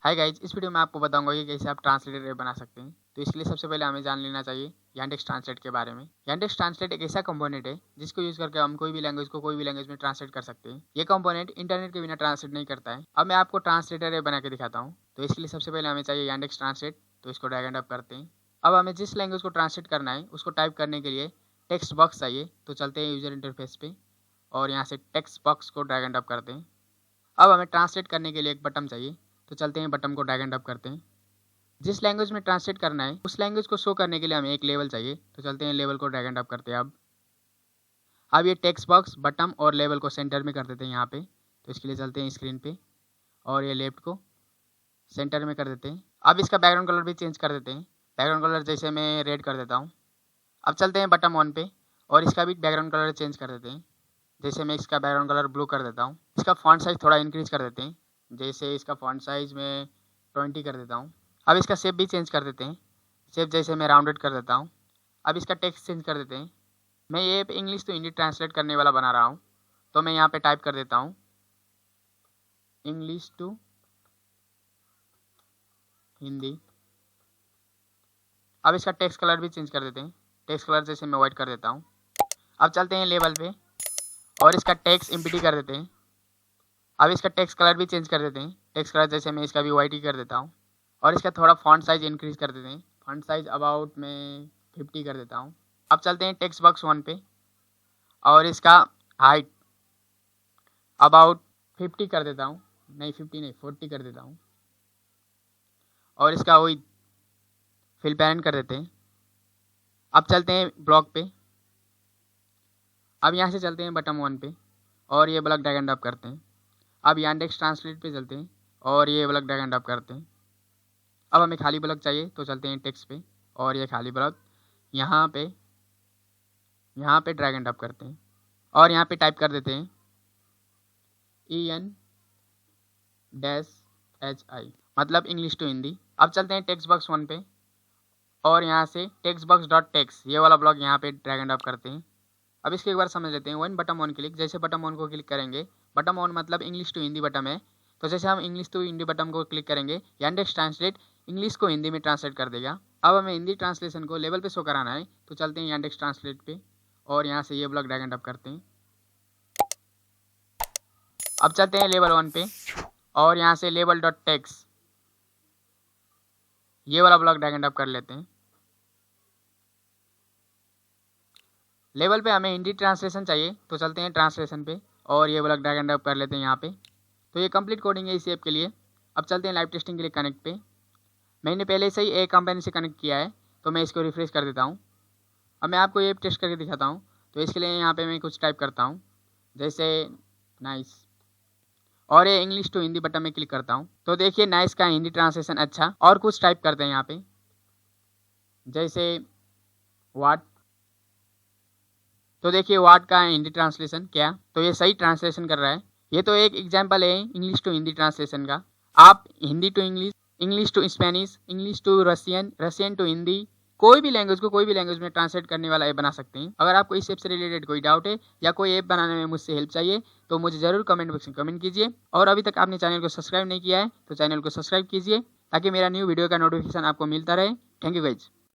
Hi guys, इस video में आपको बताऊंगा कि कैसे आप ट्रांसलेटर ऐप बना सकते हैं। तो इसके लिए सबसे पहले हमें जान लेना चाहिए यांडेक्स ट्रांसलेट के बारे में। यांडेक्स ट्रांसलेट एक ऐसा कंपोनेंट है जिसको यूज करके हम कोई भी लैंग्वेज को कोई भी लैंग्वेज में ट्रांसलेट कर सकते हैं। ये कंपोनेंट इंटरनेट के बिना ट्रांसलेट नहीं करता है। अब मैं आपको ट्रांसलेटर ऐप बना के दिखाता हूँ। तो इसके लिए सबसे पहले हमें चाहिए यांडेक्स ट्रांसलेट। तो इसको ड्रैग एंड ड्रॉप करते हैं। अब हमें जिस लैंग्वेज को ट्रांसलेट करना है उसको टाइप करने के लिए टेक्स्ट बॉक्स चाहिए। तो चलते हैं यूजर इंटरफेस पे और यहाँ से टेक्स्ट बॉक्स को ड्रैग एंड ड्रॉप करते हैं। अब हमें ट्रांसलेट करने के लिए एक बटन चाहिए। तो चलते हैं बटन को ड्रैग एंड ड्रॉप करते हैं। जिस लैंग्वेज में ट्रांसलेट करना है उस लैंग्वेज को शो करने के लिए हमें एक लेवल चाहिए। तो चलते हैं लेवल को ड्रैग एंड ड्रॉप करते हैं। अब ये टेक्स्ट बॉक्स बटन और लेवल को सेंटर में कर देते हैं यहाँ पे। तो इसके लिए चलते हैं स्क्रीन पे और ये लेफ्ट को सेंटर में कर देते हैं। अब इसका बैकग्राउंड कलर भी चेंज कर देते हैं। बैकग्राउंड कलर जैसे मैं रेड कर देता हूँ। अब चलते हैं बटन ऑन पे और इसका भी बैकग्राउंड कलर चेंज कर देते हैं। जैसे मैं इसका बैकग्राउंड कलर ब्लू कर देता हूँ। इसका फॉन्ट साइज़ थोड़ा इंक्रीज कर देते हैं। जैसे इसका फॉन्ट साइज़ मैं 20 कर देता हूँ। अब इसका शेप भी चेंज कर देते हैं। शेप जैसे मैं राउंडेड कर देता हूँ। अब इसका टेक्स्ट चेंज कर देते हैं। मैं ये इंग्लिश टू हिंदी ट्रांसलेट करने वाला बना रहा हूँ। तो मैं यहाँ पे टाइप कर देता हूँ इंग्लिश टू हिंदी। अब इसका टेक्स्ट कलर भी चेंज कर देते हैं। टेक्स्ट कलर जैसे मैं वाइट कर देता हूँ। अब चलते हैं लेवल पे और इसका टेक्स्ट एम्प्टी कर देते हैं। अब इसका टेक्स्ट कलर भी चेंज कर देते हैं। टेक्स्ट कलर जैसे मैं इसका भी वाइट ही कर देता हूँ और इसका थोड़ा फॉन्ट साइज इंक्रीज कर देते हैं। फॉन्ट साइज अबाउट मैं 50 कर देता हूँ। अब चलते हैं टेक्स्ट बॉक्स 1 पे और इसका हाइट अबाउट 50 कर देता हूँ। नहीं 50 नहीं 40 कर देता हूँ और इसका वही फिल पैरेंट कर देते हैं। अब चलते हैं ब्लॉक पे। अब यहाँ से चलते हैं बटन 1 पे और ये ब्लॉक ड्रैग एंड ड्रॉप करते हैं। अब यांडेक्स ट्रांसलेट पे चलते हैं और ये ब्लॉक ड्रैग एंड ड्रॉप करते हैं। अब हमें खाली ब्लॉक चाहिए। तो चलते हैं टेक्स्ट पे और ये खाली ब्लॉक यहाँ पे ड्रैग एंड ड्रॉप करते हैं और यहाँ पे टाइप कर देते हैं EN-HI मतलब इंग्लिश टू हिंदी। अब चलते हैं टेक्स्ट बॉक्स 1 पे और यहाँ से टेक्स्ट बॉक्स डॉट टेक्स्ट ये वाला ब्लॉक यहाँ पे ड्रैग एंड ड्रॉप करते हैं। अब इसके एक बार समझ लेते हैं। वन बटन ऑन क्लिक, जैसे बटन ऑन को क्लिक करेंगे, बटन ऑन मतलब इंग्लिश टू हिंदी बटन है। तो जैसे हम इंग्लिश टू हिंदी बटन को क्लिक करेंगे यांडेक्स ट्रांसलेट इंग्लिश को हिंदी में ट्रांसलेट कर देगा। अब हमें हिंदी ट्रांसलेशन को लेवल पे शो कराना है। तो चलते हैं यांडेक्स ट्रांसलेट पे और यहाँ से ये ब्लॉक ड्रैग एंड ड्रॉप करते हैं। अब चलते हैं लेवल 1 पे और यहाँ से लेवल डॉट टेक्स्ट ये वाला ब्लॉक ड्रैग एंड ड्रॉप कर लेते हैं। लेवल पे हमें हिंदी ट्रांसलेशन चाहिए। तो चलते हैं ट्रांसलेशन पे और ये ब्लॉक ड्रैग एंड ड्रॉप कर लेते हैं यहाँ पे। तो ये कंप्लीट कोडिंग है इस ऐप के लिए। अब चलते हैं लाइव टेस्टिंग के लिए कनेक्ट पे। मैंने पहले से ही एक कंपनी से कनेक्ट किया है तो मैं इसको रिफ्रेश कर देता हूँ। अब मैं आपको ये टेस्ट करके दिखाता हूँ। तो इसके लिए यहाँ पे मैं कुछ टाइप करता हूँ जैसे नाइस और ये इंग्लिश टू हिंदी बटन में क्लिक करता हूँ। तो देखिए नाइस का हिंदी ट्रांसलेशन अच्छा। और कुछ टाइप करते हैं यहाँ पे जैसे वाट। तो देखिए वाट का हिंदी ट्रांसलेशन क्या, तो ये सही ट्रांसलेशन कर रहा है। ये तो एक एग्जांपल है इंग्लिश टू हिंदी ट्रांसलेशन का। आप Hindi to English, English to Spanish, English to Russian, Russian to Hindi कोई भी लैंग्वेज को कोई भी लैंग्वेज में ट्रांसलेट करने वाला ऐप बना सकते हैं। अगर आपको इस ऐप से रिलेटेड कोई डाउट है या कोई ऐप बनाने में मुझसे हेल्प चाहिए तो मुझे ज़रूर कमेंट बॉक्स में कमेंट कीजिए। और अभी तक आपने चैनल को सब्सक्राइब नहीं किया है तो चैनल को सब्सक्राइब कीजिए ताकि मेरा न्यू वीडियो का नोटिफिकेशन आपको मिलता रहे। Thank you guys.